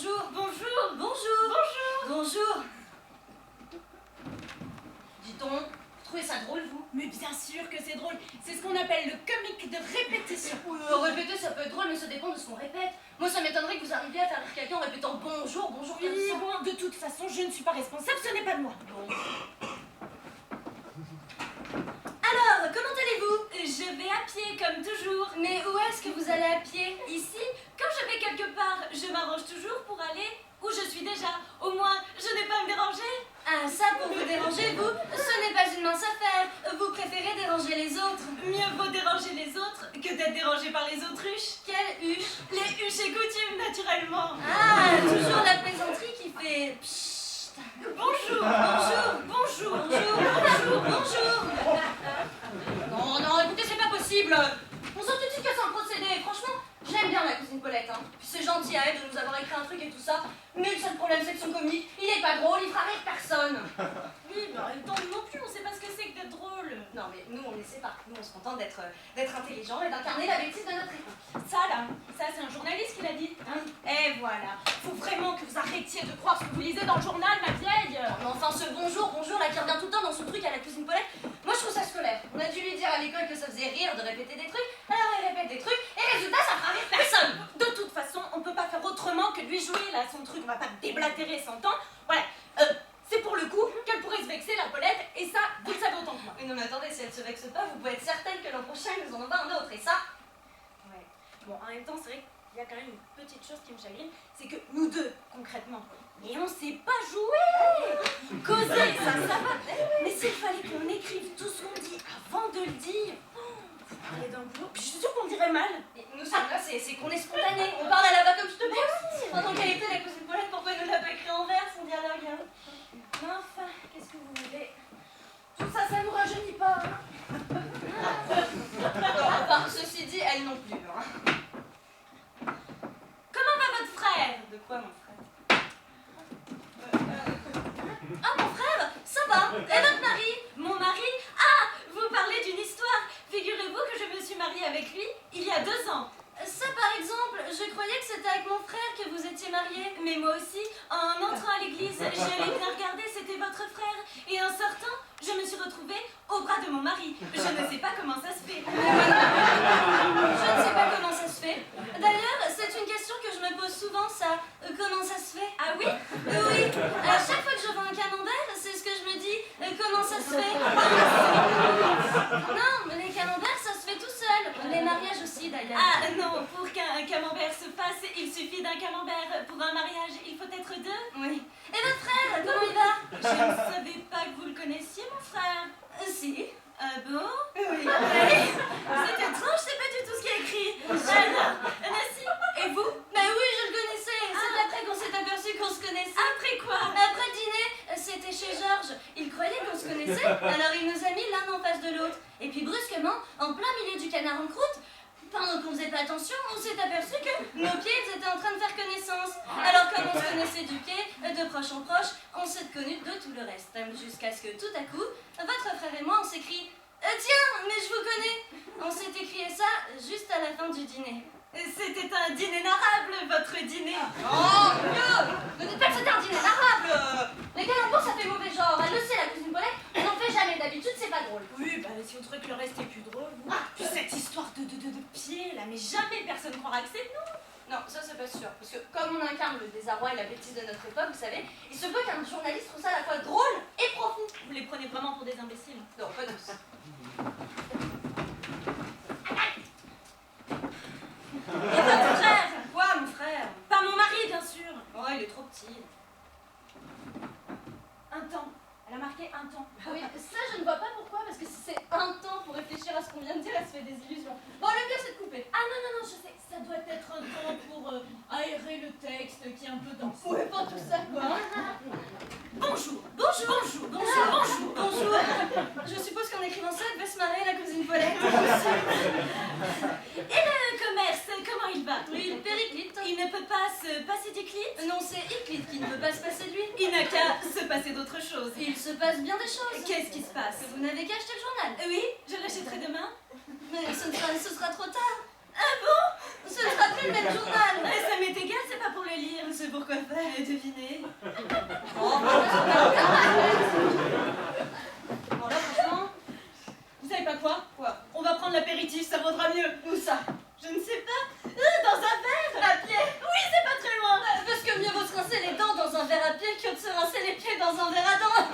Bonjour, bonjour, bonjour, bonjour, bonjour. Dit-on, vous trouvez ça drôle, vous? Mais bien sûr que c'est drôle. C'est ce qu'on appelle le comique de répétition. Répéter, ça peut être drôle, mais ça dépend de ce qu'on répète. Moi, ça m'étonnerait que vous arriviez à faire rire quelqu'un en répétant bonjour, bonjour comme Oui, ça. bon, de toute façon, je ne suis pas responsable, ce n'est pas de moi. Bon. Alors, comment allez-vous? Je vais à pied, comme toujours. Mais où est-ce que vous allez à pied? Ici, quand je vais quelque part, je m'arrange toujours pour aller où je suis déjà. Au moins, je n'ai pas à me déranger. Ah, ça, pour vous déranger, vous, ce n'est pas une mince affaire. Vous préférez déranger les autres. Mieux vaut déranger les autres que d'être dérangé par les autruches. Quelle huche? Les huches et coutumes, naturellement. Ah, toujours la plaisanterie qui fait... Psst. Bonjour, bonjour, bonjour, bonjour, bonjour, bonjour. Non, non, écoutez, c'est pas possible. On sent tout de suite que c'est un procédé. Franchement, j'aime bien la cousine Paulette. Hein. Puis c'est gentil à elle de nous avoir écrit un truc et tout ça. Mais le seul problème, c'est que son comique, il est pas drôle, il fera rire personne. Oui, mais en même temps, nous non plus, on sait pas ce que c'est que d'être drôle. Non, mais nous, on ne sait pas. Nous, on se contente d'être intelligent et d'incarner la bêtise de notre époque. Ça, là, ça, c'est un journaliste qui l'a dit. Hein. Et voilà. Faut vraiment que vous arrêtiez de croire ce que vous lisez dans le journal, ma vieille. Mais enfin, ce bonjour, bonjour, là, qui revient tout le temps dans son truc à la cousine Paulette, moi, je trouve ça scolaire. On a dû lui dire à l'école que ça faisait rire de répéter des trucs, alors elle répète des trucs, et résultat, ça fera rire personne. De toute façon, on peut pas faire autrement que de lui jouer, là, son truc. On va pas déblatérer son temps. Voilà. C'est pour le coup qu'elle pourrait se vexer, la Paulette, et ça, vous le savez autant que moi. Mais non, mais attendez, si elle se vexe pas, vous pouvez être certaine que l'an prochain, nous en aura un autre, et ça... Ouais. Bon, en même temps, c'est vrai qu'il y a quand même une petite chose qui me chagrine, c'est que nous deux, concrètement, mais on sait pas jouer. Causer, ça va. Mais s'il fallait qu'on écrive tout ce qu'on dit avant de le dire, vous parlez d'un boulot, puis je suis sûre qu'on dirait mal. Et nous, ça, là, c'est qu'on est spontané, on parle à la va comme je te plaît. En tant qu'elle était la cousine Paulette, pourquoi elle ne l'a pas écrit en vers, son dialogue, hein? Mais enfin, qu'est-ce que vous voulez? Tout ça, ça nous rajeunit pas. Enfin, ceci dit, elle non plus, hein. Comment va votre frère? De quoi, mon frère? Ah, mon frère, ça va. Et votre mari? Mon mari? Ah, vous parlez d'une histoire. Figurez-vous que je me suis mariée avec lui il y a 2 ans. Ça, par exemple, je croyais que c'était avec mon frère que vous étiez mariés. Mais moi aussi, en entrant à l'église, j'ai allé bien regarder, c'était votre frère. Et en sortant, je me suis retrouvée au bras de mon mari. Je ne sais pas comment ça se fait. Je ne sais pas comment ça se fait. D'ailleurs, c'est une question que je me pose souvent, ça. Comment ça se fait? Ah oui? Oui. À chaque fois que je vois un camembert, c'est ce que je me dis. Comment ça se fait? Non, mais les camemberts, ça se fait tout seul. Les mariages aussi, d'ailleurs. Ah non, pour qu'un camembert se fasse, il suffit d'un camembert. Pour un mariage, il faut être 2. Oui. Et votre frère, comment il va? Je ne savais pas que vous le connaissiez, mon frère. Si. Ah bon? Oui. C'est étrange, c'est pas du tout ce qui est écrit. Alors, si. Et vous? Ben oui, je le connaissais. C'est après qu'on s'est aperçu qu'on se connaissait. Après quoi? Après le dîner, c'était chez Georges. Il croyait qu'on se connaissait, alors il nous a mis l'un en face de l'autre. Et puis brusquement, en plein milieu du canard en croûte, pendant qu'on faisait pas attention, on s'est aperçu que nos pieds ils étaient en train de faire connaissance. Alors comme on se connaissait du pied, de proche en proche, on s'est connus de tout le reste. Jusqu'à ce que tout à coup, votre frère et moi on s'écrie tiens, mais je vous connais. On s'est écrié ça juste à la fin du dîner. C'était un dîner narable, votre dîner. Oh, mieux! Ne dites pas que c'était un dîner narable! Les calembours, ça fait mauvais genre. Elle le sait, la cousine Paulette, on n'en fait jamais. D'habitude, c'est pas drôle. Oui, bah si on trouvait que le reste est plus drôle, vous. Puis cette histoire de pied, là, mais jamais personne croira que c'est nous. Non, ça c'est pas sûr. Parce que comme on incarne le désarroi et la bêtise de notre époque, vous savez, il se peut qu'un journaliste trouve ça à la fois drôle et profond. Vous les prenez vraiment pour des imbéciles? Non, pas tous. Et votre frère? Quoi, mon frère? Pas mon mari, bien sûr. Oh, il est trop petit. Un temps. Elle a marqué un temps. Oui, ça je ne vois pas pourquoi, parce que si c'est un temps pour réfléchir à ce qu'on vient de dire, elle se fait des illusions. Bon, le mieux c'est de couper. Ah non, je sais, ça doit être un temps pour aérer le texte qui est un peu dense. Ouais, pas tout ça, quoi. Bonjour, bonjour, bonjour, bonjour, bonjour, bonjour. Je suppose qu'en écrivant ça, elle devait se marrer, la cousine Paulette. Et le commerce, comment il va? Il périclite. Il ne peut pas se passer d'Euclide? Non, c'est Euclide qui ne veut pas se passer de lui. Il n'a qu'à se passer d'autre chose. Il se passe bien des choses. Qu'est-ce qui se passe? Vous n'avez qu'à acheter le journal. Oui, je l'achèterai demain. Mais ce sera trop tard. Ah bon? Ce ne sera plus le même journal. Ça m'est égal, c'est pas pour le lire. C'est pour quoi ai deviné. Oh, Bon là, franchement, vous savez pas quoi? quoi? On va prendre l'apéritif, ça vaudra mieux. Où ça? Je ne sais pas. Dans un verre. À pied? Oui, c'est pas très loin. Parce que mieux vaut se rincer les dents dans un verre à pied que de se rincer les pieds dans un verre à dents.